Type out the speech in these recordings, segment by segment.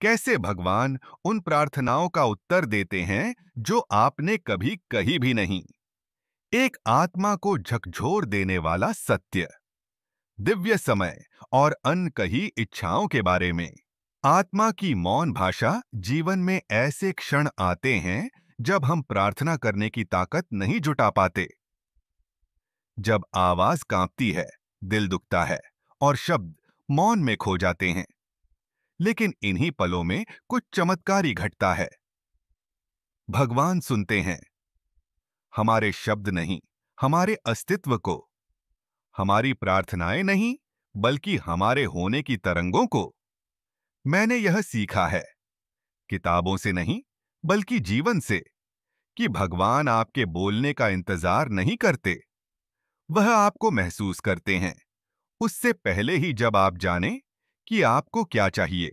कैसे भगवान उन प्रार्थनाओं का उत्तर देते हैं जो आपने कभी कही भी नहीं। एक आत्मा को झकझोर देने वाला सत्य, दिव्य समय और अनकही इच्छाओं के बारे में। आत्मा की मौन भाषा। जीवन में ऐसे क्षण आते हैं जब हम प्रार्थना करने की ताकत नहीं जुटा पाते, जब आवाज कांपती है, दिल दुखता है और शब्द मौन में खो जाते हैं। लेकिन इन्हीं पलों में कुछ चमत्कारी घटता है। भगवान सुनते हैं हमारे शब्द नहीं, हमारे अस्तित्व को, हमारी प्रार्थनाएं नहीं, बल्कि हमारे होने की तरंगों को। मैंने यह सीखा है, किताबों से नहीं, बल्कि जीवन से, कि भगवान आपके बोलने का इंतजार नहीं करते। वह आपको महसूस करते हैं, उससे पहले ही, जब आप जाने कि आपको क्या चाहिए।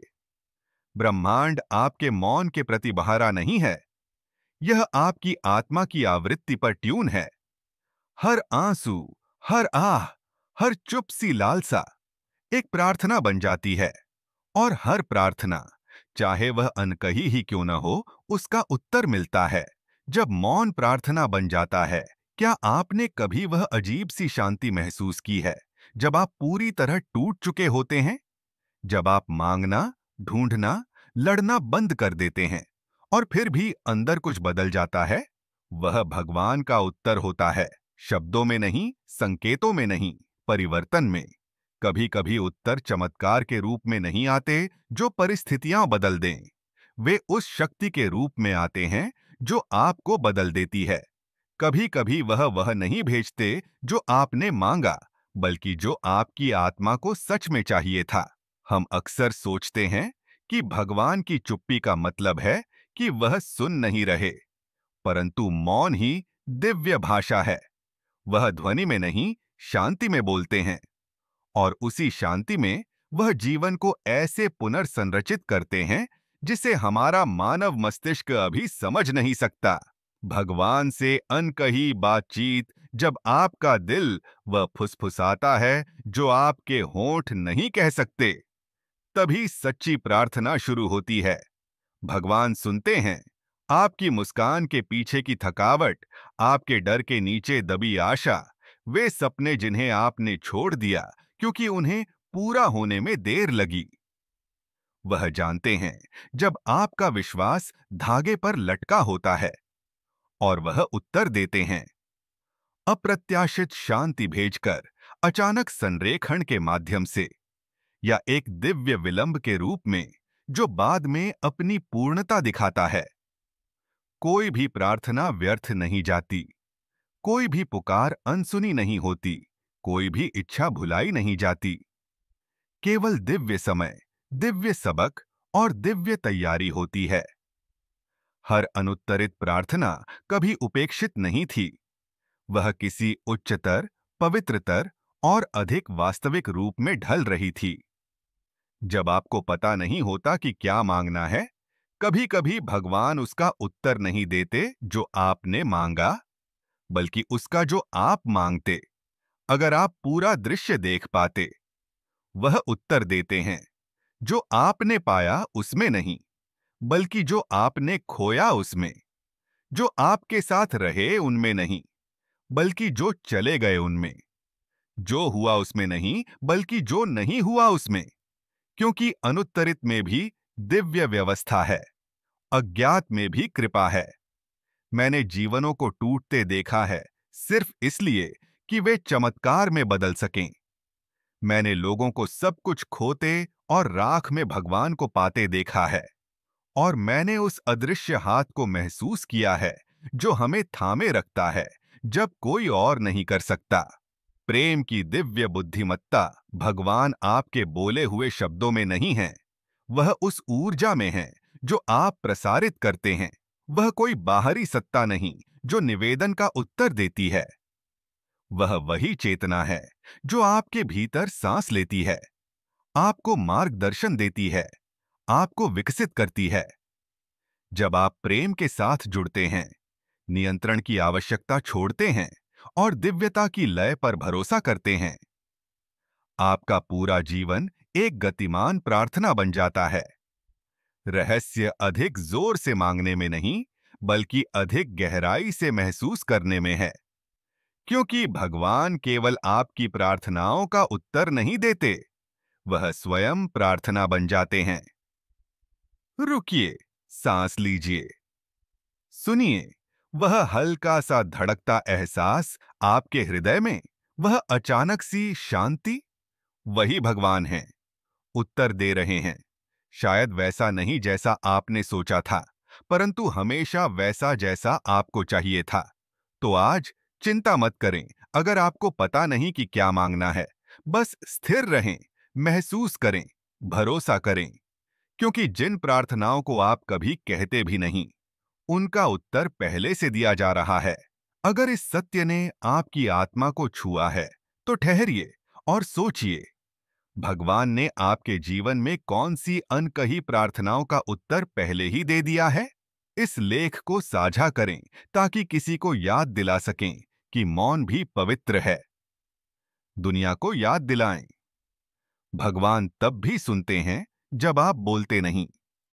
ब्रह्मांड आपके मौन के प्रति बहारा नहीं है, यह आपकी आत्मा की आवृत्ति पर ट्यून है। हर आंसू, हर आह, हर चुप सी लालसा एक प्रार्थना बन जाती है। और हर प्रार्थना, चाहे वह अनकही ही क्यों न हो, उसका उत्तर मिलता है। जब मौन प्रार्थना बन जाता है, क्या आपने कभी वह अजीब सी शांति महसूस की है, जब आप पूरी तरह टूट चुके होते हैं? जब आप मांगना, ढूंढना, लड़ना बंद कर देते हैं और फिर भी अंदर कुछ बदल जाता है, वह भगवान का उत्तर होता है। शब्दों में नहीं, संकेतों में नहीं, परिवर्तन में। कभी कभी उत्तर चमत्कार के रूप में नहीं आते जो परिस्थितियां बदल दें। वे उस शक्ति के रूप में आते हैं जो आपको बदल देती है। कभी कभी वह नहीं भेजते जो आपने मांगा, बल्कि जो आपकी आत्मा को सच में चाहिए था। हम अक्सर सोचते हैं कि भगवान की चुप्पी का मतलब है कि वह सुन नहीं रहे, परंतु मौन ही दिव्य भाषा है। वह ध्वनि में नहीं, शांति में बोलते हैं, और उसी शांति में वह जीवन को ऐसे पुनर्संरचित करते हैं जिसे हमारा मानव मस्तिष्क अभी समझ नहीं सकता। भगवान से अनकही बातचीत। जब आपका दिल वह फुसफुसाता है जो आपके होंठ नहीं कह सकते, तभी सच्ची प्रार्थना शुरू होती है। भगवान सुनते हैं आपकी मुस्कान के पीछे की थकावट, आपके डर के नीचे दबी आशा, वे सपने जिन्हें आपने छोड़ दिया क्योंकि उन्हें पूरा होने में देर लगी। वह जानते हैं जब आपका विश्वास धागे पर लटका होता है, और वह उत्तर देते हैं अप्रत्याशित शांति भेजकर, अचानक संरेखण के माध्यम से, या एक दिव्य विलंब के रूप में जो बाद में अपनी पूर्णता दिखाता है। कोई भी प्रार्थना व्यर्थ नहीं जाती, कोई भी पुकार अनसुनी नहीं होती, कोई भी इच्छा भुलाई नहीं जाती। केवल दिव्य समय, दिव्य सबक और दिव्य तैयारी होती है। हर अनुत्तरित प्रार्थना कभी उपेक्षित नहीं थी, वह किसी उच्चतर, पवित्रतर और अधिक वास्तविक रूप में ढल रही थी। जब आपको पता नहीं होता कि क्या मांगना है, कभी कभी भगवान उसका उत्तर नहीं देते जो आपने मांगा, बल्कि उसका जो आप मांगते। अगर आप पूरा दृश्य देख पाते, वह उत्तर देते हैं जो आपने पाया उसमें नहीं, बल्कि जो आपने खोया उसमें। जो आपके साथ रहे उनमें नहीं, बल्कि जो चले गए उनमें। जो हुआ उसमें नहीं, बल्कि जो नहीं हुआ उसमें। क्योंकि अनुत्तरित में भी दिव्य व्यवस्था है, अज्ञात में भी कृपा है। मैंने जीवनों को टूटते देखा है, सिर्फ इसलिए कि वे चमत्कार में बदल सकें। मैंने लोगों को सब कुछ खोते और राख में भगवान को पाते देखा है। और मैंने उस अदृश्य हाथ को महसूस किया है जो हमें थामे रखता है जब कोई और नहीं कर सकता। प्रेम की दिव्य बुद्धिमत्ता भगवान आपके बोले हुए शब्दों में नहीं है, वह उस ऊर्जा में है जो आप प्रसारित करते हैं। वह कोई बाहरी सत्ता नहीं जो निवेदन का उत्तर देती है। वह वही चेतना है जो आपके भीतर सांस लेती है, आपको मार्गदर्शन देती है, आपको विकसित करती है। जब आप प्रेम के साथ जुड़ते हैं, नियंत्रण की आवश्यकता छोड़ते हैं और दिव्यता की लय पर भरोसा करते हैं, आपका पूरा जीवन एक गतिमान प्रार्थना बन जाता है। रहस्य अधिक जोर से मांगने में नहीं, बल्कि अधिक गहराई से महसूस करने में है। क्योंकि भगवान केवल आपकी प्रार्थनाओं का उत्तर नहीं देते, वह स्वयं प्रार्थना बन जाते हैं। रुकिए, सांस लीजिए, सुनिए, वह हल्का सा धड़कता एहसास आपके हृदय में, वह अचानक सी शांति, वही भगवान है, उत्तर दे रहे हैं। शायद वैसा नहीं जैसा आपने सोचा था, परंतु हमेशा वैसा जैसा आपको चाहिए था। तो आज चिंता मत करें अगर आपको पता नहीं कि क्या मांगना है। बस स्थिर रहें, महसूस करें, भरोसा करें, क्योंकि जिन प्रार्थनाओं को आप कभी कहते भी नहीं, उनका उत्तर पहले से दिया जा रहा है। अगर इस सत्य ने आपकी आत्मा को छुआ है, तो ठहरिए और सोचिए, भगवान ने आपके जीवन में कौन सी अनकही प्रार्थनाओं का उत्तर पहले ही दे दिया है। इस लेख को साझा करें ताकि किसी को याद दिला सकें कि मौन भी पवित्र है। दुनिया को याद दिलाएं, भगवान तब भी सुनते हैं जब आप बोलते नहीं।